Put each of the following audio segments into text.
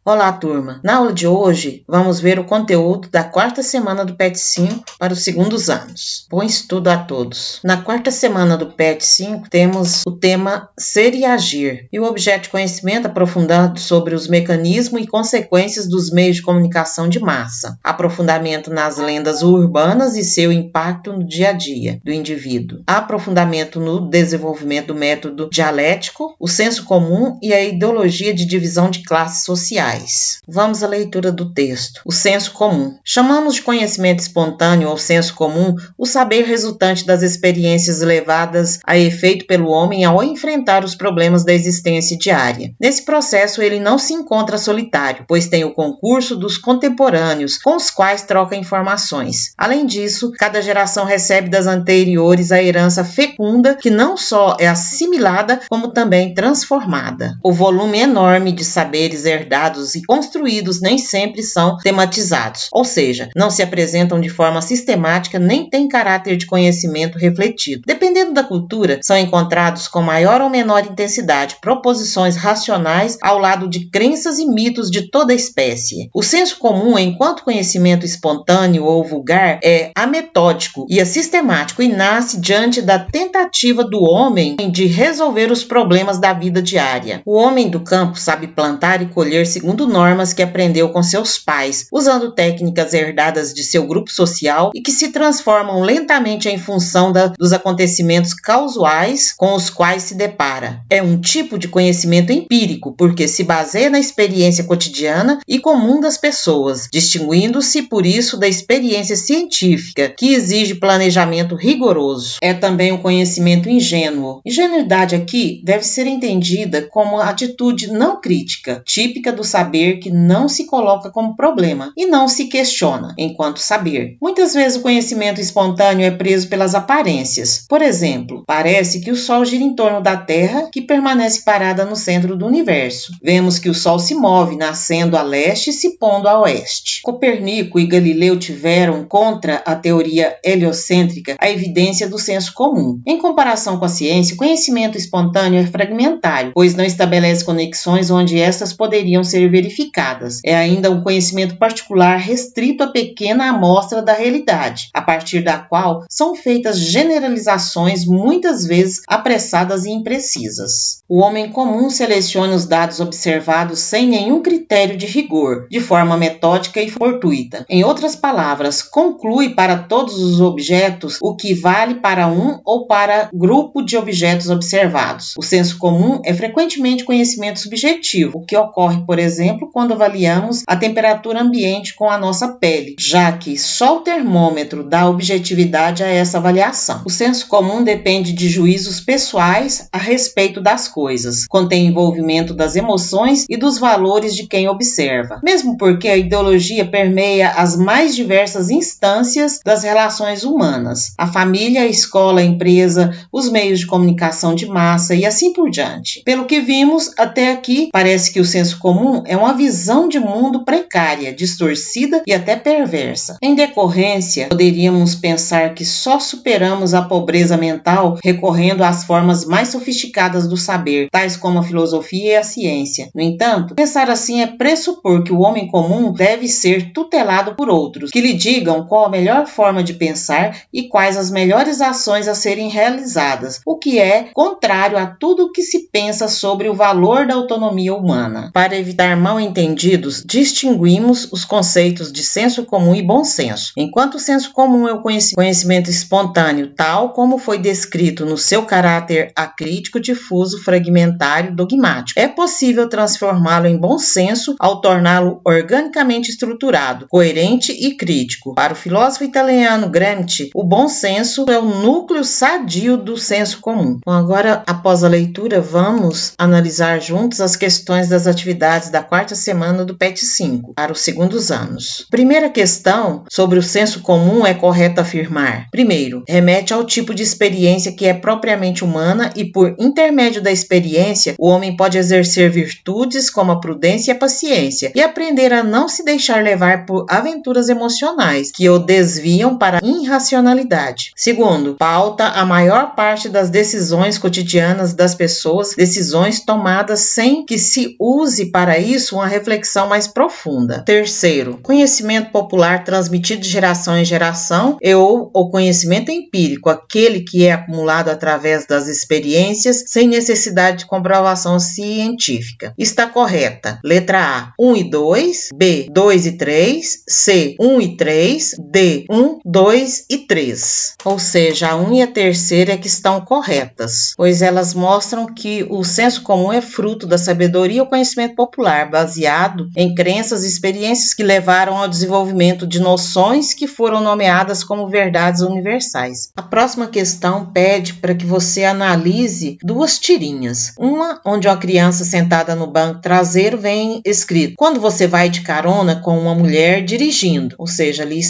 Olá, turma! Na aula de hoje, vamos ver o conteúdo da quarta semana do PET 5 para os segundos anos. Bom estudo a todos! Na quarta semana do PET 5, temos o tema Ser e Agir e o objeto de conhecimento aprofundado sobre os mecanismos e consequências dos meios de comunicação de massa, aprofundamento nas lendas urbanas e seu impacto no dia a dia do indivíduo, aprofundamento no desenvolvimento do método dialético, o senso comum e a ideologia de divisão de classes sociais. Vamos à leitura do texto. O senso comum. Chamamos de conhecimento espontâneo ou senso comum o saber resultante das experiências levadas a efeito pelo homem ao enfrentar os problemas da existência diária. Nesse processo, ele não se encontra solitário, pois tem o concurso dos contemporâneos, com os quais troca informações. Além disso, cada geração recebe das anteriores a herança fecunda que não só é assimilada, como também transformada. O volume enorme de saberes herdados e construídos nem sempre são tematizados, ou seja, não se apresentam de forma sistemática nem têm caráter de conhecimento refletido. Dependendo da cultura, são encontrados com maior ou menor intensidade proposições racionais ao lado de crenças e mitos de toda espécie. O senso comum, enquanto conhecimento espontâneo ou vulgar, é ametódico e sistemático e nasce diante da tentativa do homem de resolver os problemas da vida diária. O homem do campo sabe plantar e colher segundo normas que aprendeu com seus pais, usando técnicas herdadas de seu grupo social e que se transformam lentamente em função dos acontecimentos causais com os quais se depara. É um tipo de conhecimento empírico, porque se baseia na experiência cotidiana e comum das pessoas, distinguindo-se por isso da experiência científica, que exige planejamento rigoroso. É também um conhecimento ingênuo. Ingenuidade aqui deve ser entendida como atitude não crítica, típica do saber que não se coloca como problema e não se questiona enquanto saber. Muitas vezes o conhecimento espontâneo é preso pelas aparências. Por exemplo, parece que o Sol gira em torno da Terra, que permanece parada no centro do universo. Vemos que o Sol se move, nascendo a leste e se pondo a oeste. Copérnico e Galileu tiveram, contra a teoria heliocêntrica, a evidência do senso comum. Em comparação com a ciência, o conhecimento espontâneo é fragmentário, pois não estabelece conexões onde estas poderiam ser verificadas. É ainda um conhecimento particular restrito à pequena amostra da realidade, a partir da qual são feitas generalizações muitas vezes apressadas e imprecisas. O homem comum seleciona os dados observados sem nenhum critério de rigor, de forma metódica e fortuita. Em outras palavras, conclui para todos os objetos o que vale para um ou para grupo de objetos observados. O senso comum é frequentemente conhecimento subjetivo, o que ocorre, por exemplo, quando avaliamos a temperatura ambiente com a nossa pele, já que só o termômetro dá objetividade a essa avaliação. O senso comum depende de juízos pessoais a respeito das coisas, contém envolvimento das emoções e dos valores de quem observa, mesmo porque a ideologia permeia as mais diversas instâncias das relações humanas, a família, a escola, a empresa, os meios de comunicação de massa e assim por diante. Pelo que vimos até aqui, parece que o senso comum é uma visão de mundo precária, distorcida e até perversa. Em decorrência, poderíamos pensar que só superamos a pobreza mental recorrendo às formas mais sofisticadas do saber, tais como a filosofia e a ciência. No entanto, pensar assim é pressupor que o homem comum deve ser tutelado por outros, que lhe digam qual a melhor forma de pensar e quais as melhores ações a serem realizadas, o que é contrário a tudo o que se pensa sobre o valor da autonomia humana. Para evitar mal-entendidos, distinguimos os conceitos de senso comum e bom senso. Enquanto o senso comum é o conhecimento espontâneo, tal como foi descrito no seu caráter acrítico, difuso, fragmentário, dogmático, é possível transformá-lo em bom senso ao torná-lo organicamente estruturado, coerente e crítico. Para o filósofo italiano Gramsci, o bom senso é o núcleo sadio do senso comum. Bom, agora, após a leitura, vamos analisar juntos as questões das atividades da quarta semana do PET 5, para os segundos anos. Primeira questão sobre o senso comum é correto afirmar. Primeiro, remete ao tipo de experiência que é propriamente humana e, por intermédio da experiência, o homem pode exercer virtudes como a prudência e a paciência e aprender a não se deixar levar por aventuras emocionais que o desviam para a irracionalidade. Segundo, pauta a maior parte das decisões cotidianas das pessoas, decisões tomadas sem que se use para isso isso uma reflexão mais profunda. Terceiro, conhecimento popular transmitido de geração em geração ou o conhecimento empírico, aquele que é acumulado através das experiências sem necessidade de comprovação científica. Está correta. Letra A, 1 e 2, B, 2 e 3, C, 1 e 3, D, 1, 2 e 3. Ou seja, a 1 e a terceira é que estão corretas, pois elas mostram que o senso comum é fruto da sabedoria ou conhecimento popular, baseado em crenças e experiências que levaram ao desenvolvimento de noções que foram nomeadas como verdades universais. A próxima questão pede para que você analise duas tirinhas. Uma onde uma criança sentada no banco traseiro vem escrito: quando você vai de carona com uma mulher dirigindo, ou seja, ali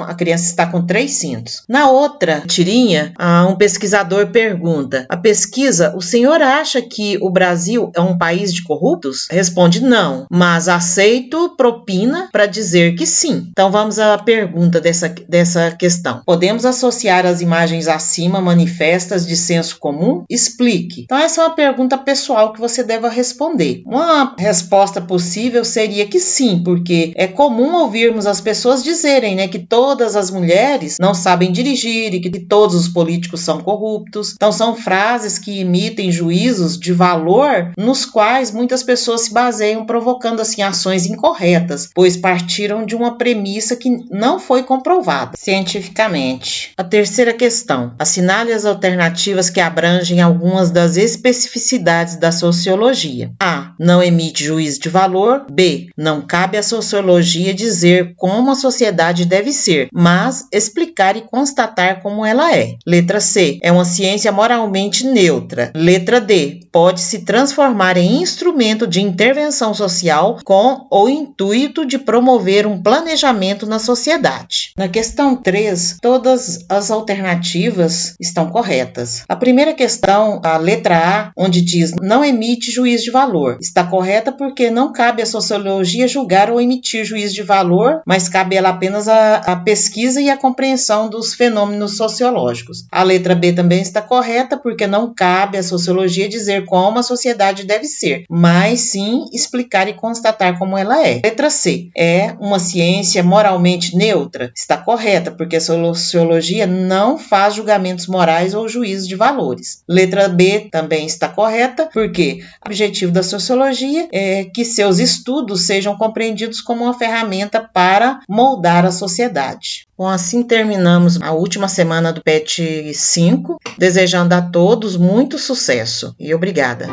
a criança está com 3 cintos. Na outra tirinha, um pesquisador pergunta: a pesquisa, o senhor acha que o Brasil é um país de corruptos? Responde: não, mas aceito propina para dizer que sim. Então vamos à pergunta dessa questão. Podemos associar as imagens acima manifestas de senso comum? Explique. Então essa é uma pergunta pessoal que você deve responder. Uma resposta possível seria que sim, porque é comum ouvirmos as pessoas dizerem, né, que todas as mulheres não sabem dirigir e que todos os políticos são corruptos. Então são frases que emitem juízos de valor nos quais muitas pessoas se baseiam, provocando assim ações incorretas, pois partiram de uma premissa que não foi comprovada cientificamente. A terceira questão: assinale as alternativas que abrangem algumas das especificidades da sociologia. A, não emite juízo de valor. B, não cabe à sociologia dizer como a sociedade deve ser, mas explicar e constatar como ela é. Letra C, é uma ciência moralmente neutra. Letra D, pode se transformar em instrumento de intervenção social com o intuito de promover um planejamento na sociedade. Na questão 3, todas as alternativas estão corretas. A primeira questão, a letra A, onde diz não emite juízo de valor, está correta porque não cabe à sociologia julgar ou emitir juízo de valor, mas cabe ela apenas a pesquisa e a compreensão dos fenômenos sociológicos. A letra B também está correta porque não cabe à sociologia dizer como a sociedade deve ser, mas sim explicar e constatar como ela é. Letra C, é uma ciência moralmente neutra? Está correta porque a sociologia não faz julgamentos morais ou juízos de valores. Letra B também está correta porque o objetivo da sociologia é que seus estudos sejam compreendidos como uma ferramenta para moldar a sociedade. Bom, assim terminamos a última semana do PET 5, desejando a todos muito sucesso e obrigada.